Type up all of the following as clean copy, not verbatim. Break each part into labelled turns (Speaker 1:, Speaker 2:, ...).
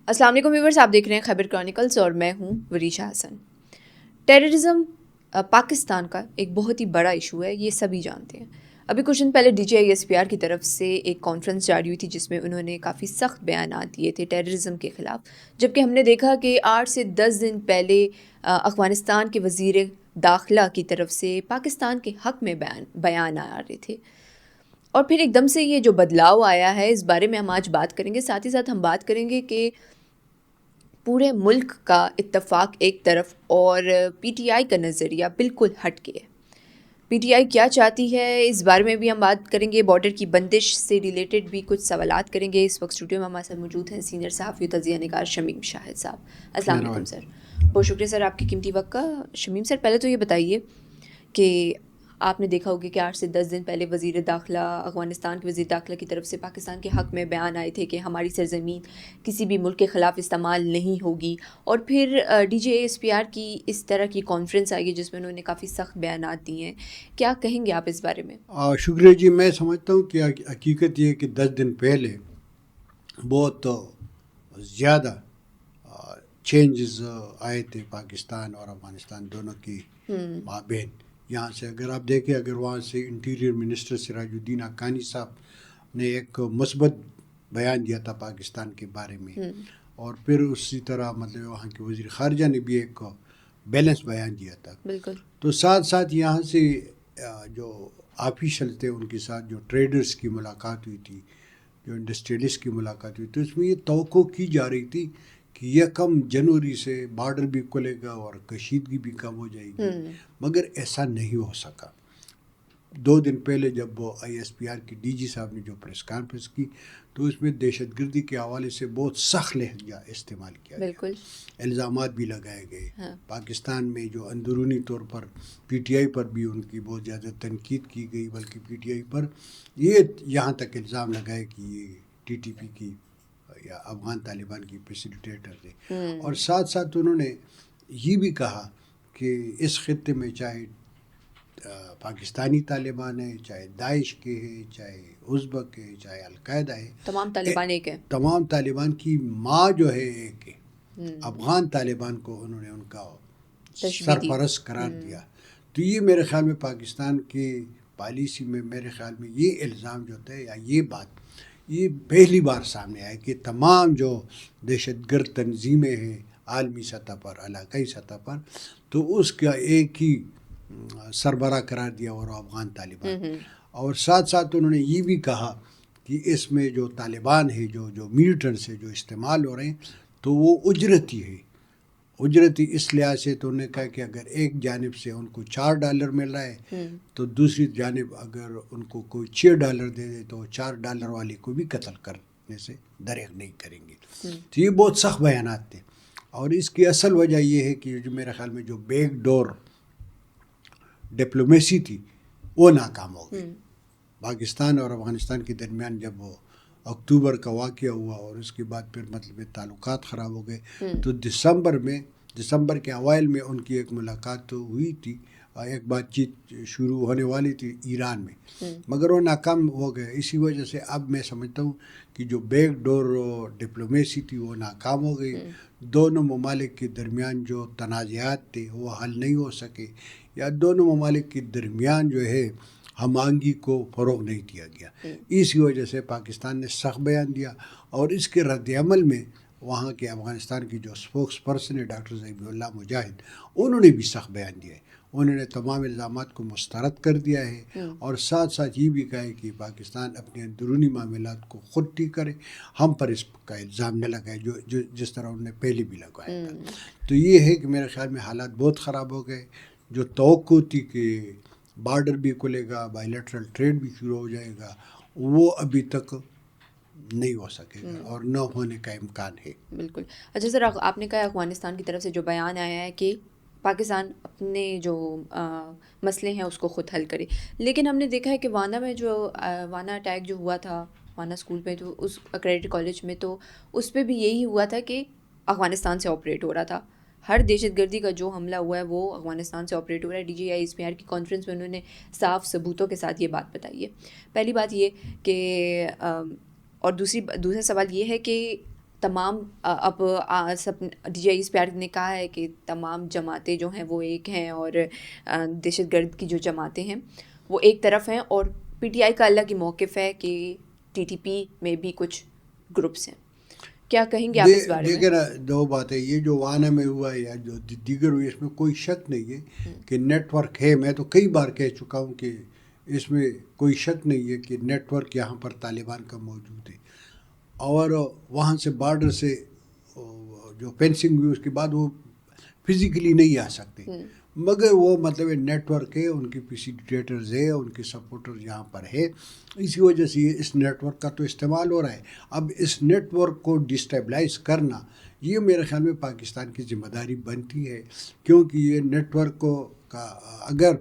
Speaker 1: السلام علیکم ویورز، آپ دیکھ رہے ہیں خیبر کرونیکلز اور میں ہوں وریشا حسن۔ ٹیررزم پاکستان کا ایک بہت ہی بڑا ایشو ہے، یہ سبھی جانتے ہیں۔ ابھی کچھ دن پہلے DGISPR کی طرف سے ایک کانفرنس جاری ہوئی تھی جس میں انہوں نے کافی سخت بیانات دیے تھے ٹیررزم کے خلاف، جبکہ ہم نے دیکھا کہ 8 سے 10 دن پہلے افغانستان کے وزیر داخلہ کی طرف سے پاکستان کے حق میں بیان آ رہے تھے، اور پھر ایک دم سے یہ جو بدلاؤ آیا ہے اس بارے میں ہم آج بات کریں گے۔ ساتھ ہی ساتھ ہم بات کریں گے کہ پورے ملک کا اتفاق ایک طرف اور PTI کا نظریہ بالکل ہٹ کے ہے۔ PTI کیا چاہتی ہے اس بارے میں بھی ہم بات کریں گے۔ بارڈر کی بندش سے ریلیٹڈ بھی کچھ سوالات کریں گے۔ اس وقت اسٹوڈیو میں ہمارے ساتھ موجود ہیں سینئر صحافی و تجزیہ نگار شمیم شاہد صاحب۔ السلام علیکم سر، بہت شکریہ سر آپ کی قیمتی وقت کا۔ شمیم سر، پہلے تو یہ بتائیے کہ آپ نے دیکھا ہوگا کہ 8 سے 10 دن پہلے وزیر داخلہ، افغانستان کے وزیر داخلہ کی طرف سے پاکستان کے حق میں بیان آئے تھے کہ ہماری سرزمین کسی بھی ملک کے خلاف استعمال نہیں ہوگی، اور پھر DGISPR کی اس طرح کی کانفرنس آئی ہے جس میں انہوں نے کافی سخت بیانات دیے ہیں۔ کیا کہیں گے آپ اس بارے میں؟
Speaker 2: شکریہ جی۔ میں سمجھتا ہوں کہ حقیقت یہ ہے کہ 10 دن پہلے بہت زیادہ چینجز آئے تھے پاکستان اور افغانستان دونوں کی مابین۔ یہاں سے اگر آپ دیکھیں، اگر وہاں سے انٹیریئر منسٹر سراج الدین حقانی صاحب نے ایک مثبت بیان دیا تھا پاکستان کے بارے میں، اور پھر اسی طرح مطلب وہاں کے وزیر خارجہ نے بھی ایک بیلنس بیان دیا تھا۔
Speaker 1: بالکل۔
Speaker 2: تو ساتھ ساتھ یہاں سے جو آفیشل تھے ان کے ساتھ جو ٹریڈرز کی ملاقات ہوئی تھی، جو انڈسٹریلسٹ کی ملاقات ہوئی تھی، اس میں یہ توقع کی جا رہی تھی کہ 1 جنوری سے بارڈر بھی کھلے گا اور کشیدگی بھی کم ہو جائے گی، مگر ایسا نہیں ہو سکا۔ 2 دن پہلے جب وہ ISPR کی DG صاحب نے جو پریس کانفرنس کی تو اس میں دہشت گردی کے حوالے سے بہت سخت لہجہ استعمال کیا گیا، الزامات بھی لگائے گئے۔ پاکستان میں جو اندرونی طور پر PTI پر بھی ان کی بہت زیادہ تنقید کی گئی، بلکہ PTI پر یہ یہاں تک الزام لگائے کہ یہ TTP کی یا افغان طالبان کی فیسیلیٹیٹر تھے، اور ساتھ ساتھ انہوں نے یہ بھی کہا کہ اس خطے میں چاہے پاکستانی طالبان ہے، چاہے داعش کے ہے، چاہے ازبک ہے، چاہے القاعدہ ہے،
Speaker 1: تمام طالبان ایک ہے،
Speaker 2: تمام طالبان کی ماں جو ہے ایک ہے۔ افغان طالبان کو انہوں نے ان کا سرپرست قرار دیا۔ تو یہ میرے خیال میں پاکستان کی پالیسی میں میرے خیال میں یہ الزام جو تھا یا یہ بات یہ پہلی بار سامنے آئے کہ تمام جو دہشت گرد تنظیمیں ہیں عالمی سطح پر، علاقائی سطح پر، تو اس کا ایک ہی سربراہ قرار دیا اور افغان طالبان۔ اور ساتھ ساتھ انہوں نے یہ بھی کہا کہ اس میں جو طالبان ہے، جو میلیٹنٹس ہے جو استعمال ہو رہے ہیں، تو وہ اجرتی ہے۔ اجرتی اس لحاظ سے تو انہوں نے کہا کہ اگر ایک جانب سے ان کو $4 مل رہا ہے تو دوسری جانب اگر ان کو کوئی $6 دے دے تو $4 والے کو بھی قتل کرنے سے دریغ نہیں کریں گے۔ تو یہ بہت سخت بیانات تھے، اور اس کی اصل وجہ یہ ہے کہ جو میرے خیال میں جو بیک ڈور ڈپلومیسی تھی وہ ناکام ہو گئی۔ پاکستان اور افغانستان کے درمیان جب وہ اکتوبر کا واقعہ ہوا اور اس کے بعد پھر مطلب تعلقات خراب ہو گئے، تو دسمبر کے اوائل میں ان کی ایک ملاقات ہوئی تھی، ایک بات چیت شروع ہونے والی تھی ایران میں، مگر وہ ناکام ہو گئے۔ اسی وجہ سے اب میں سمجھتا ہوں کہ جو بیک ڈور ڈپلومیسی تھی وہ ناکام ہو گئی۔ دونوں ممالک کے درمیان جو تنازعات تھے وہ حل نہیں ہو سکے، یا دونوں ممالک کے درمیان جو ہے ہم آہنگی کو فروغ نہیں دیا گیا۔ اسی وجہ سے پاکستان نے سخت بیان دیا، اور اس کے رد عمل میں وہاں کے افغانستان کی جو اسپوکس پرسن ہے ڈاکٹر ذبیح اللہ مجاہد، انہوں نے بھی سخت بیان دیا ہے۔ انہوں نے تمام الزامات کو مسترد کر دیا ہے، اور ساتھ ساتھ یہ بھی کہا ہے کہ پاکستان اپنے اندرونی معاملات کو خود ٹھیک کرے، ہم پر اس کا الزام نہ لگائے جس طرح انہوں نے پہلے بھی لگایا تھا۔ تو یہ ہے کہ میرے خیال میں حالات بہت خراب ہو گئے۔ جو توقع تھی کہ بارڈر بھی کھلے گا، بائی لیٹرل ٹریڈ بھی شروع ہو جائے گا، وہ ابھی تک نہیں ہو سکے گا اور نہ ہونے کا امکان ہے۔
Speaker 1: بالکل۔ اچھا سر، آپ نے کہا افغانستان کی طرف سے جو بیان آیا ہے کہ پاکستان اپنے جو مسئلے ہیں اس کو خود حل کرے، لیکن ہم نے دیکھا ہے کہ وانا میں جو وانا اٹیک جو ہوا تھا، وانا اسکول میں، تو اس اکریڈیٹڈ کالج میں، تو اس پہ بھی یہی ہوا تھا کہ افغانستان سے آپریٹ ہو رہا تھا۔ ہر دہشت گردی کا جو حملہ ہوا ہے وہ افغانستان سے آپریٹ ہو رہا ہے۔ DGISPR کی کانفرنس میں انہوں نے صاف ثبوتوں کے ساتھ یہ بات بتائی ہے۔ پہلی بات یہ کہ اور دوسرا سوال یہ ہے کہ تمام اب سب D G I S P R نے کہا ہے کہ تمام جماعتیں جو ہیں وہ ایک ہیں اور دہشت گرد کی جو جماعتیں ہیں وہ ایک طرف ہیں، اور پی ٹی آئی کا الگ ہی موقف ہے کہ ٹی ٹی پی میں بھی کچھ گروپس ہیں. کیا کہیں گے آپ اس بارے میں؟
Speaker 2: دیکھیں نا، دو باتیں، یہ جو وانا میں ہوا ہے یا جو دیگر ہوئی، اس میں کوئی شک نہیں ہے کہ نیٹ ورک ہے. میں تو کئی بار کہہ چکا ہوں کہ اس میں کوئی شک نہیں ہے کہ نیٹ ورک یہاں پر طالبان کا موجود ہے، اور وہاں سے بارڈر سے جو فینسنگ ہوئی اس کے بعد وہ فزیکلی نہیں آ سکتے، مگر وہ مطلب نیٹ ورک ہے، ان کی فیسیلیٹیٹرز ہے، ان کے سپورٹر یہاں پر ہے، اسی وجہ سے یہ اس نیٹ ورک کا تو استعمال ہو رہا ہے. اب اس نیٹ ورک کو ڈسٹیبلائز کرنا، یہ میرے خیال میں پاکستان کی ذمہ داری بنتی ہے، کیونکہ یہ نیٹ ورک کو کا اگر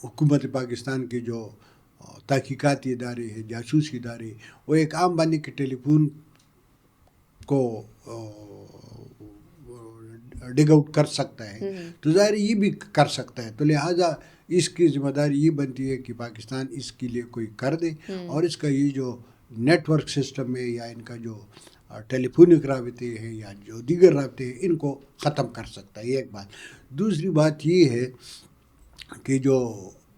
Speaker 2: حکومت پاکستان کے جو تحقیقاتی ادارے ہیں، جاسوسی ادارے، وہ ایک عام بندے کے ٹیلی فون کو ڈگ آؤٹ کر سکتا ہے تو ظاہر یہ بھی کر سکتا ہے. تو لہٰذا اس کی ذمہ داری یہ بنتی ہے کہ پاکستان اس کے لیے کوئی کر دے، اور اس کا یہ جو نیٹ ورک سسٹم ہے یا ان کا جو ٹیلی فونک رابطے ہیں یا جو دیگر رابطے ہیں، ان کو ختم کر سکتا ہے. یہ ایک بات. دوسری بات یہ ہے کہ جو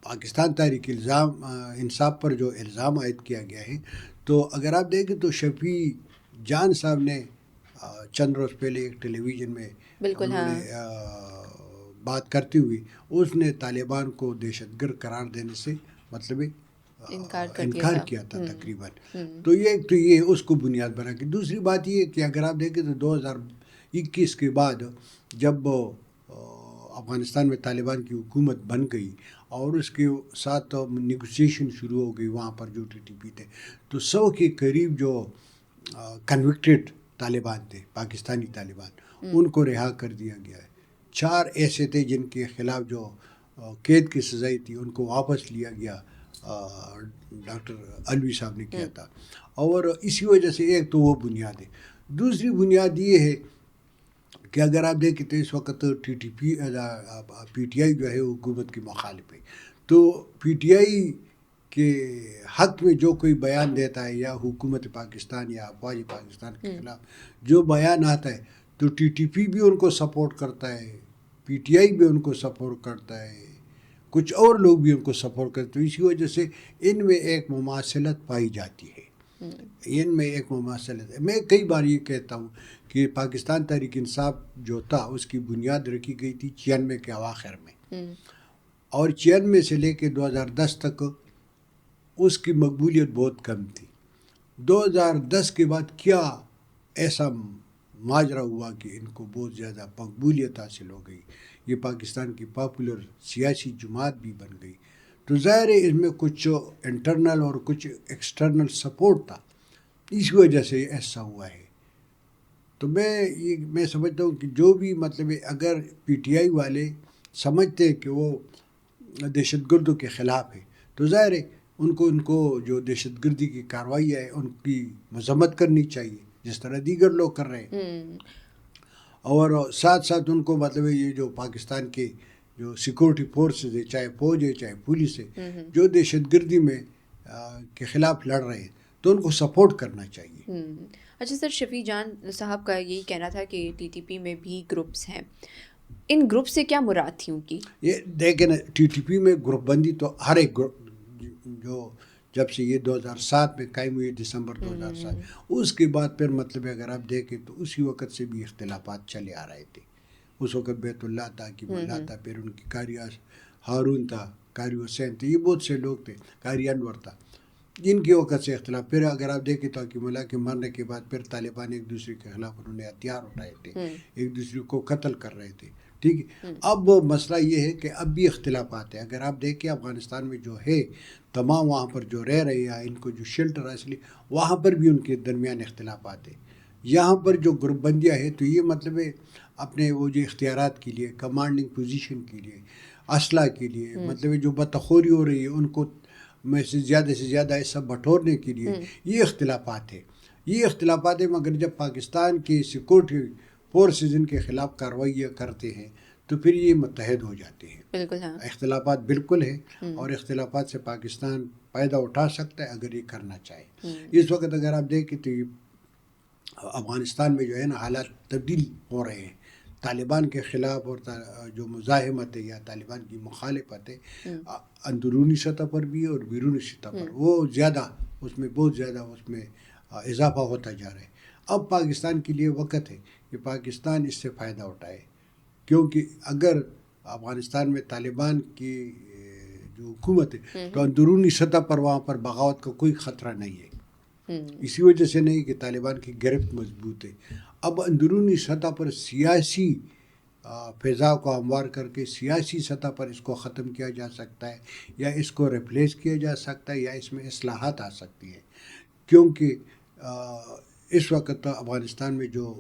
Speaker 2: پاکستان تحریک انصاف پر جو الزام عائد کیا گیا ہے، تو اگر آپ دیکھیں تو شفیع جان صاحب نے چند روز پہلے ایک ٹیلی ویژن میں
Speaker 1: بالکل
Speaker 2: انہوں نے بات کرتے ہوئے اس نے طالبان کو دہشت گرد قرار دینے سے مطلب انکار کیا تھا تقریباً. تو یہ اس کو بنیاد بنا کے. دوسری بات یہ کہ اگر آپ دیکھیں تو 2021 کے بعد جب افغانستان میں طالبان کی حکومت بن گئی اور اس کے ساتھ نیگوسیشن شروع ہو گئی وہاں پر جو ٹی ٹی پی تھے، تو 100 کے قریب جو کنوکٹڈ طالبان تھے، پاکستانی طالبان، ان کو رہا کر دیا گیا ہے. 4 ایسے تھے جن کے خلاف جو قید کی سزائی تھی ان کو واپس لیا گیا، ڈاکٹر علوی صاحب نے کیا تھا. اور اسی وجہ سے ایک تو وہ بنیاد ہے. دوسری بنیاد یہ ہے کہ اگر آپ دیکھیں تو اس وقت T T P P T I جو ہے حکومت کی مخالف ہے، تو پی ٹی آئی کے حق میں جو کوئی بیان دیتا ہے یا حکومت پاکستان یا افواج پاکستان کے خلاف جو بیان آتا ہے، تو ٹی ٹی پی بھی ان کو سپورٹ کرتا ہے، پی ٹی آئی بھی ان کو سپورٹ کرتا ہے، کچھ اور لوگ بھی ان کو سپورٹ کرتے ہیں. اسی وجہ سے ان میں ایک مماثلت پائی جاتی ہے. ان میں ایک مماثلت ہے. میں کئی بار یہ کہتا ہوں کہ پاکستان تحریک انصاف جو تھا اس کی بنیاد رکھی گئی تھی 96 کے اواخر میں، اور 96 سے لے کے 2010 تک اس کی مقبولیت بہت کم تھی. 2010 کے بعد کیا ایسا ماجرا ہوا کہ ان کو بہت زیادہ مقبولیت حاصل ہو گئی، یہ پاکستان کی پاپولر سیاسی جماعت بھی بن گئی. تو ظاہر ہے اس میں کچھ انٹرنل اور کچھ ایکسٹرنل سپورٹ تھا، اس وجہ سے ایسا ہوا ہے. تو میں سمجھتا ہوں کہ جو بھی مطلب اگر پی ٹی آئی والے سمجھتے ہیں کہ وہ دہشت گردوں کے خلاف ہے، تو ظاہر ہے ان کو جو دہشت گردی کی کارروائی ہے ان کی مذمت کرنی چاہیے، جس طرح دیگر لوگ کر رہے ہیں. اور ساتھ ساتھ ان کو مطلب یہ جو پاکستان کے جو سیکورٹی فورسز ہے، چاہے فوج ہے چاہے پولیس ہے، جو دہشت گردی میں کے خلاف لڑ رہے ہیں، تو ان کو سپورٹ کرنا چاہیے.
Speaker 1: اچھا سر، شفیع جان صاحب کا یہی کہنا تھا کہ ٹی ٹی پی میں بھی گروپس ہیں. ان گروپ سے کیا مراد تھی ان کی؟
Speaker 2: یہ دیکھیں نا، ٹی ٹی پی میں گروپ بندی تو ہر ایک گروپ جو جب سے یہ 2007 میں قائم ہوئی، دسمبر 2007، اس کے بعد پھر مطلب اگر آپ دیکھیں تو اسی وقت سے بھی اختلافات چلے آ رہے تھے. اس وقت بیت اللہ تھا، حکیم اللہ تھا، پھر ان کی قاری ہارون تھا، قاری حسین تھے، یہ بہت سے لوگ تھے، قاری انور تھا، جن کے وقت سے اختلاف. پھر اگر آپ دیکھیں تو حکیم اللہ کے مرنے کے بعد پھر طالبان ایک دوسرے کے خلاف انہوں نے ہتھیار اٹھائے تھے، ایک دوسرے کو قتل کر رہے تھے. ٹھیک ہے. اب مسئلہ یہ ہے کہ اب بھی اختلافات ہیں. اگر آپ دیکھیں افغانستان میں جو ہے تمام وہاں پر جو رہ رہے ہیں، ان کو جو شیلٹر اصلی، وہاں پر بھی ان کے درمیان اختلافات ہیں. یہاں پر جو گروپ بندیاں ہیں تو یہ مطلب ہے اپنے وہ جو اختیارات کے لیے، کمانڈنگ پوزیشن کے لیے، اسلحہ کے لیے، مطلب جو بتخوری ہو رہی ہے ان کو میں سے زیادہ ایسا بٹورنے کے لیے یہ اختلافات ہیں. یہ اختلافات ہیں. مگر جب پاکستان کی سیکورٹی فورسز ان کے خلاف کارروائیاں کرتے ہیں تو پھر یہ متحد ہو جاتے ہیں.
Speaker 1: بالکل ہاں.
Speaker 2: اختلافات بالکل ہیں اور اختلافات سے پاکستان فائدہ اٹھا سکتا ہے اگر یہ کرنا چاہے. اس وقت اگر آپ دیکھیں تو افغانستان میں جو ہے نا حالات تبدیل ہو رہے ہیں. طالبان کے خلاف اور جو مزاحمت ہے یا طالبان کی مخالفت ہے اندرونی سطح پر بھی اور بیرونی سطح پر وہ زیادہ اس میں بہت زیادہ اس میں اضافہ ہوتا جا رہا ہے. اب پاکستان کے لیے وقت ہے کہ پاکستان اس سے فائدہ اٹھائے، کیونکہ اگر افغانستان میں طالبان کی جو حکومت ہے تو اندرونی سطح پر وہاں پر بغاوت کا کوئی خطرہ نہیں ہے. اسی وجہ سے نہیں کہ طالبان کی گرفت مضبوط ہے. اب اندرونی سطح پر سیاسی فضا کو ہموار کر کے سیاسی سطح پر اس کو ختم کیا جا سکتا ہے یا اس کو ریپلیس کیا جا سکتا ہے یا اس میں اصلاحات آ سکتی ہے. کیونکہ اس وقت افغانستان میں جو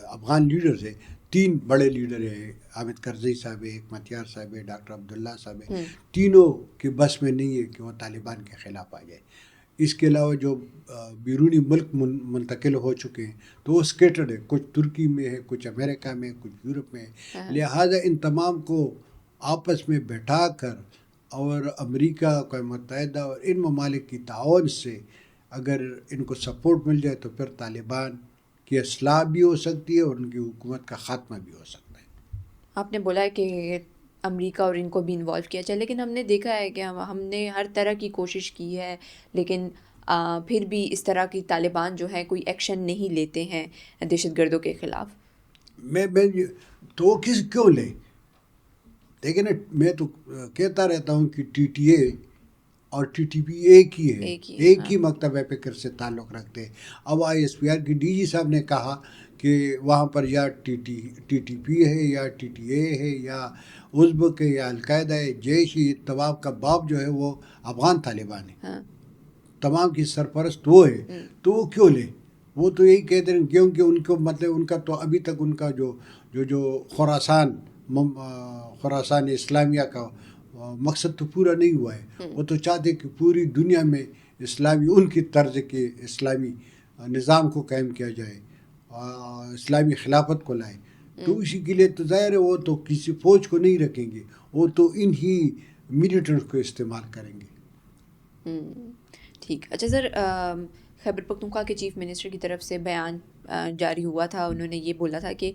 Speaker 2: افغان لیڈرز ہیں، 3 بڑے لیڈر ہیں، حامد کرزئی صاحب ہے، حکمت یار صاحب ہے، ڈاکٹر عبداللہ صاحب ہے، تینوں کے بس میں نہیں ہے کہ وہ طالبان کے خلاف آ جائے. اس کے علاوہ جو بیرونی ملک منتقل ہو چکے ہیں تو وہ اسکیٹرڈ ہے، کچھ ترکی میں ہے، کچھ امریکہ میں، کچھ یورپ میں ہے. لہٰذا ان تمام کو آپس میں بیٹھا کر اور امریکہ، اقوام متحدہ اور ان ممالک کی تعاون سے اگر ان کو سپورٹ مل جائے تو پھر طالبان کی اصلاح بھی ہو سکتی ہے اور ان کی حکومت کا خاتمہ بھی ہو سکتا ہے.
Speaker 1: آپ نے بولا ہے کہ امریکہ اور ان کو بھی انوالو کیا جائے، لیکن ہم نے دیکھا ہے کہ ہم نے ہر طرح کی کوشش کی ہے، لیکن پھر بھی اس طرح کی طالبان جو ہے کوئی ایکشن نہیں لیتے ہیں دہشت گردوں کے خلاف.
Speaker 2: میں تو وہ کیوں لے؟ دیکھیں نا، میں تو کہتا رہتا ہوں کہ ٹی ٹی اے اور ٹی ٹی پی ایک ہی ہے، ایک ہی مکتب فکر سے تعلق رکھتے ہیں. اب آئی ایس پی آر کی ڈی جی صاحب نے کہا کہ وہاں پر یا ٹی ٹی پی ہے یا ٹی ٹی اے ہے یا ازبک ہے یا القاعدہ ہے، جیش ہی طباب کا باپ جو ہے وہ افغان طالبان ہے، تمام کی سرپرست وہ ہے. تو وہ کیوں لے؟ وہ تو یہی کہتے ہیں کیونکہ ان کو مطلب ان کا تو ابھی تک ان کا جو خراسان اسلامیہ کا مقصد تو پورا نہیں ہوا ہے. وہ تو چاہتے کہ پوری دنیا میں اسلامی ان کی طرز کے اسلامی نظام کو قائم کیا جائے، اسلامی خلافت کو لائے. تو اسی کے لیے تو ظاہر ہے وہ تو کسی فوج کو نہیں رکھیں گے، وہ تو ان ہی ملیٹنٹس کو استعمال کریں گے.
Speaker 1: ٹھیک. اچھا سر، خیبر پختونخوا کے چیف منسٹر کی طرف سے بیان جاری ہوا تھا، انہوں نے یہ بولا تھا کہ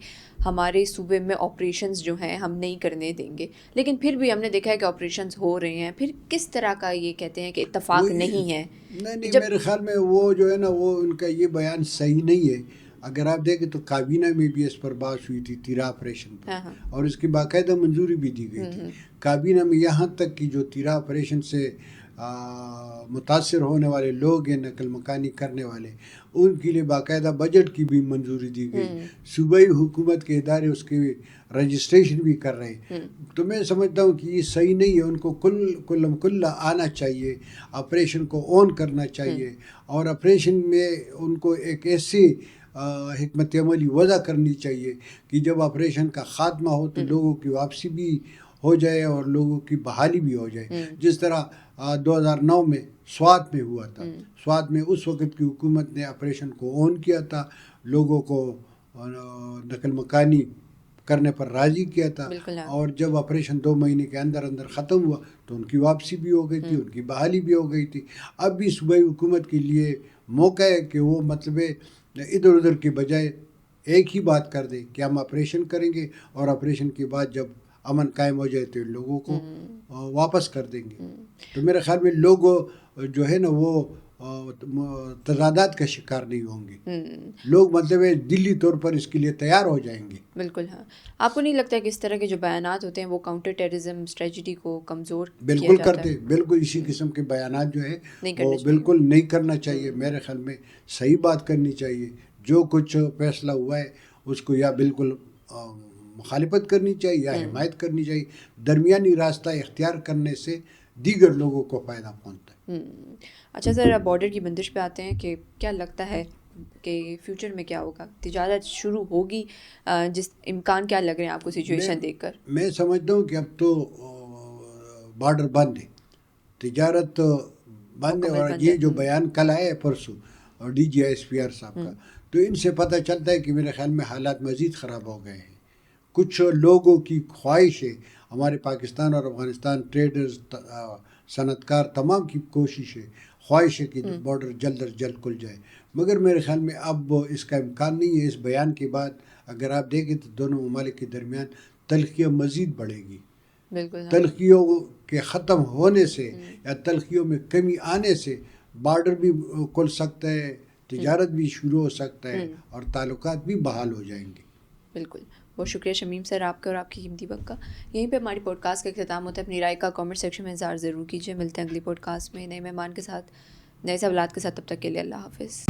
Speaker 1: ہمارے صوبے میں آپریشنز جو ہیں ہم نہیں کرنے دیں گے، لیکن پھر بھی ہم نے دیکھا ہے کہ آپریشنز ہو رہے ہیں. پھر کس طرح کا یہ کہتے ہیں کہ اتفاق نہیں ہے؟
Speaker 2: نہیں، میرے خیال میں وہ جو ہے نا وہ ان کا یہ بیان صحیح نہیں ہے. اگر آپ دیکھیں تو کابینہ میں بھی اس پر بات ہوئی تھی تیرا آپریشن پر، اور اس کی باقاعدہ منظوری بھی دی گئی تھی. کابینہ میں یہاں تک کہ جو تیرا آپریشن سے متاثر ہونے والے لوگ ہیں، نقل مکانی کرنے والے، ان کے لیے باقاعدہ بجٹ کی بھی منظوری دی گئی. صوبائی حکومت کے ادارے اس کی رجسٹریشن بھی کر رہے ہیں. تو میں سمجھتا ہوں کہ یہ صحیح نہیں ہے. ان کو کل آنا چاہیے، آپریشن کو اون کرنا چاہیے، اور آپریشن میں ان کو ایک ایسی حکمت عملی وضع کرنی چاہیے کہ جب آپریشن کا خاتمہ ہو تو لوگوں کی واپسی بھی ہو جائے اور لوگوں کی بحالی بھی ہو جائے. جس طرح 2009 میں سوات میں ہوا تھا. سوات میں اس وقت کی حکومت نے آپریشن کو اون کیا تھا، لوگوں کو نقل مکانی کرنے پر راضی کیا تھا، اور جب آپریشن 2 مہینے کے اندر ختم ہوا تو ان کی واپسی بھی ہو گئی تھی، ان کی بحالی بھی ہو گئی تھی. اب بھی صوبائی حکومت کے لیے موقع ہے کہ وہ مطلب ادھر ادھر کے بجائے ایک ہی بات کر دیں کہ ہم آپریشن کریں گے، اور آپریشن کے بعد جب امن قائم ہو جائے تو لوگوں کو واپس کر دیں گے. تو میرے خیال میں لوگ جو ہے نا وہ تضادات کا شکار نہیں ہوں گے. لوگ مطلب دلی طور پر اس کے لیے تیار ہو جائیں گے.
Speaker 1: بالکل ہاں. آپ کو نہیں لگتا کہ اس طرح کے جو بیانات ہوتے ہیں وہ کاؤنٹر ٹیررزم اسٹریٹجی کو کمزور
Speaker 2: بالکل کرتے؟ بالکل اسی قسم کے بیانات جو ہے وہ بالکل نہیں کرنا چاہیے. میرے خیال میں صحیح بات کرنی چاہیے. جو کچھ فیصلہ ہوا ہے اس کو یا بالکل مخالفت کرنی چاہیے یا حمایت کرنی چاہیے. درمیانی راستہ اختیار کرنے سے دیگر لوگوں کو فائدہ پہنچتا ہے.
Speaker 1: اچھا سر، اب بارڈر کی بندش پہ آتے ہیں کہ کیا لگتا ہے کہ فیوچر میں کیا ہوگا؟ تجارت شروع ہوگی؟ جس امکان کیا لگ رہے ہیں آپ کو سچویشن دیکھ کر؟
Speaker 2: میں سمجھتا ہوں کہ اب تو بارڈر بند ہے، تجارت بند ہے. اور یہ جو بیان کل آیا ہے پرسوں اور D G S P R صاحب کا، تو ان سے پتہ چلتا ہے کہ میرے خیال میں حالات مزید خراب ہو گئے ہیں. کچھ لوگوں کی خواہش ہے، ہمارے پاکستان اور افغانستان ٹریڈرز، صنعت کار تمام کی کوشش ہے، خواہش ہے کہ بارڈر جلد از جلد کھل جائے، مگر میرے خیال میں اب اس کا امکان نہیں ہے۔ اس بیان کے بعد اگر آپ دیکھیں تو دونوں ممالک کے درمیان تلخیاں مزید بڑھے گی۔
Speaker 1: بالکل
Speaker 2: تلخیوں کے ختم ہونے سے یا تلخیوں میں کمی آنے سے بارڈر بھی کھل سکتا ہے، تجارت بھی شروع ہو سکتا ہے اور تعلقات بھی بحال ہو جائیں گے۔
Speaker 1: بالکل، بہت شکریہ شمیم سر آپ کا اور آپ کی قیمتی وقت کا۔ یہیں پہ ہماری پوڈ کاسٹ کا اختتام ہوتا ہے۔ اپنی رائے کا کامنٹ سیکشن میں اظہار ضرور کیجیے۔ ملتے ہیں اگلی پوڈ کاسٹ میں نئے مہمان کے ساتھ، نئے سوالات کے ساتھ۔ تب تک کے لیے اللہ حافظ۔